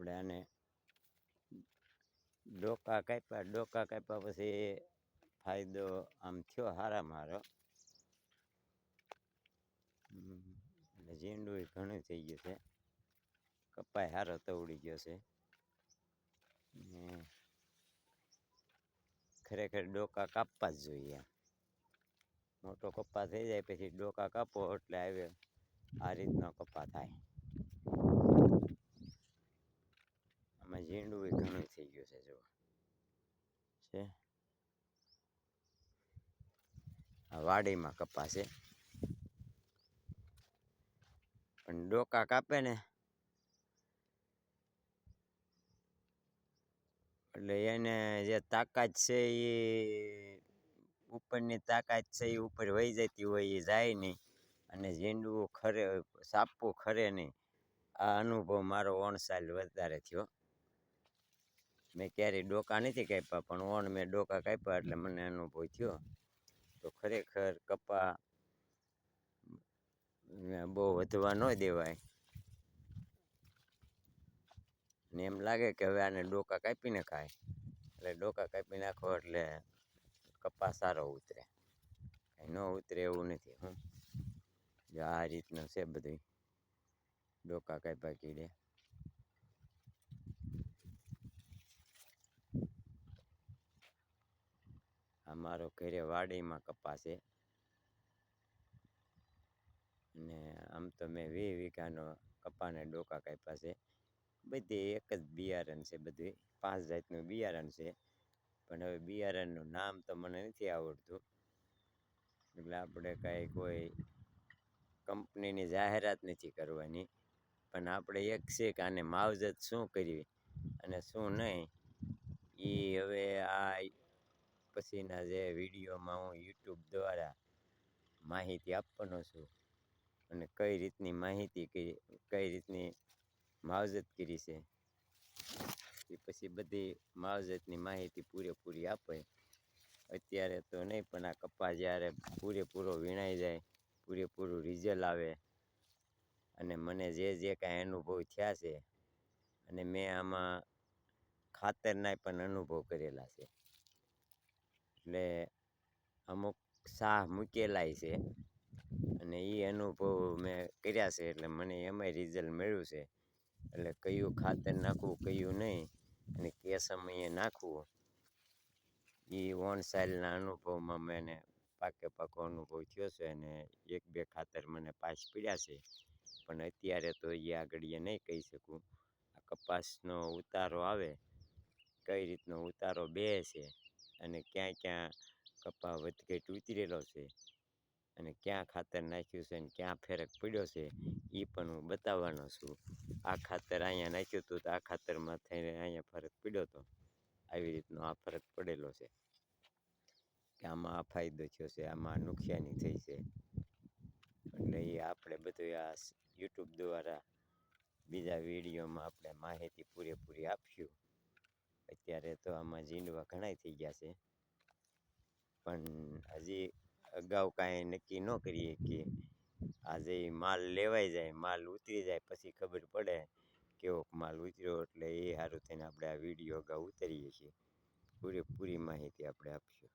આપણે આને ડોકા કાપ્યા પછી ફાયદો આમ થયો હારા મારો. એટલે ઝીંડું ઘણું થઈ ગયું છે, કપાય હારો તવડી ગયો છે. ને ખરેખર ડોકા કાપવા જ જોઈએ. મોટો કપા થઈ જાય પછી ડોકા કાપો એટલે આવે આ રીતનો કપા થાય. આમાં ઝીંડું ઘણું થઈ ગયું છે, જો છે આ વાડીમાં કપા છે, પણ ડોકા કાપે ને એટલે એને જે તાકાત છે એ ઉપરની તાકાત છે એ ઉપર વહી જતી હોય એ જાય નહીં, અને ઝીંડવું ખરે સાપવું ખરે નહીં. આ અનુભવ મારો ઓણસાલ વધારે થયો. મેં ક્યારેય ડોકા નથી કાપ્યા, પણ ઓણ મેં ડોકા કાપ્યા એટલે મને અનુભવ થયો. તો ખરેખર કપા બહુ વધવા ન દેવાય. ને એમ લાગે કે હવે આને ડોકા કાપી નખાય, એટલે ડોકા કાપી નાખો એટલે કપા સારો ઉતરે. ન ઉતરે એવું નથી. જો આ રીતનું છે બધું ડોકા કાપ્યા કીડે. અમારો ઘરે વાડીમાં કપા છે, ને આમ તો મેં 20 વીઘાનો કપાને ડોકા કાપ્યા છે. બધી એક જ બિયારણ છે, બધું 5 જાતનું બિયારણ છે. પણ હવે બિયારણનું નામ તો મને નથી આવડતું, એટલે આપણે કાંઈ કોઈ કંપનીની જાહેરાત નથી કરવાની. પણ આપણે એક છે કે આને માવજત શું કરવી અને શું નહીં, એ હવે આ પછીના જે વિડીયોમાં હું યુટ્યુબ દ્વારા માહિતી આપવાનો છું. અને કઈ રીતની માહિતી કરી, કઈ રીતની માવજત કરી છે, એ પછી બધી માવજતની માહિતી પૂરેપૂરી આપે. અત્યારે તો નહીં, પણ આ કપા જ્યારે પૂરેપૂરો વીણાઈ જાય, પૂરેપૂરું રિઝલ્ટ આવે, અને મને જે કાંઈ અનુભવ થયા છે, અને મેં આમાં ખાતરના પણ અનુભવ કરેલા છે. એટલે અમુક સાહ મૂકેલાય છે, અને એ અનુભવ મેં કર્યા છે, એટલે મને એમાંય રિઝલ્ટ મળ્યું છે. એટલે કયું ખાતર નાખવું કયું નહીં, અને કે સમયે નાખવું, એ ઓણસાલના અનુભવમાં મને પાકો અનુભવ થયો છે. અને 1-2 ખાતર મને પાસ પડ્યા છે, પણ અત્યારે તો એ આગળ નહીં કહી શકું. આ કપાસનો ઉતારો આવે, કઈ રીતનો ઉતારો બે છે, અને ક્યાં ક્યાં કપા વધઘટ ઉતરેલો છે, અને ક્યાં ખાતર નાખ્યું છે, અને ક્યાં ફરક પડ્યો છે, એ પણ હું બતાવવાનો છું. આ ખાતર અહીંયા નાખ્યું હતું તો આ ખાતરમાં થઈને અહીંયા ફરક પડ્યો હતો, આવી રીતનો આ ફરક પડેલો છે, કે આમાં આ ફાયદો થયો છે, આમાં નુકસાની થઈ છે. એટલે એ આપણે બધું આ યુટ્યુબ દ્વારા બીજા વિડીયોમાં આપણે માહિતી પૂરેપૂરી આપશું. અત્યારે તો આમાં ઝીંડવા ઘણા થઈ ગયા છે, પણ હજી અગાઉ કાંઈ નક્કી ન કરીએ કે આજે માલ લેવાઈ જાય, માલ ઉતરી જાય પછી ખબર પડે કેવો માલ ઉતર્યો. એટલે એ સારું થઈને આપણે આ વિડીયો અગાઉ ઉતારીએ છીએ, પૂરેપૂરી માહિતી આપણે આપીશું.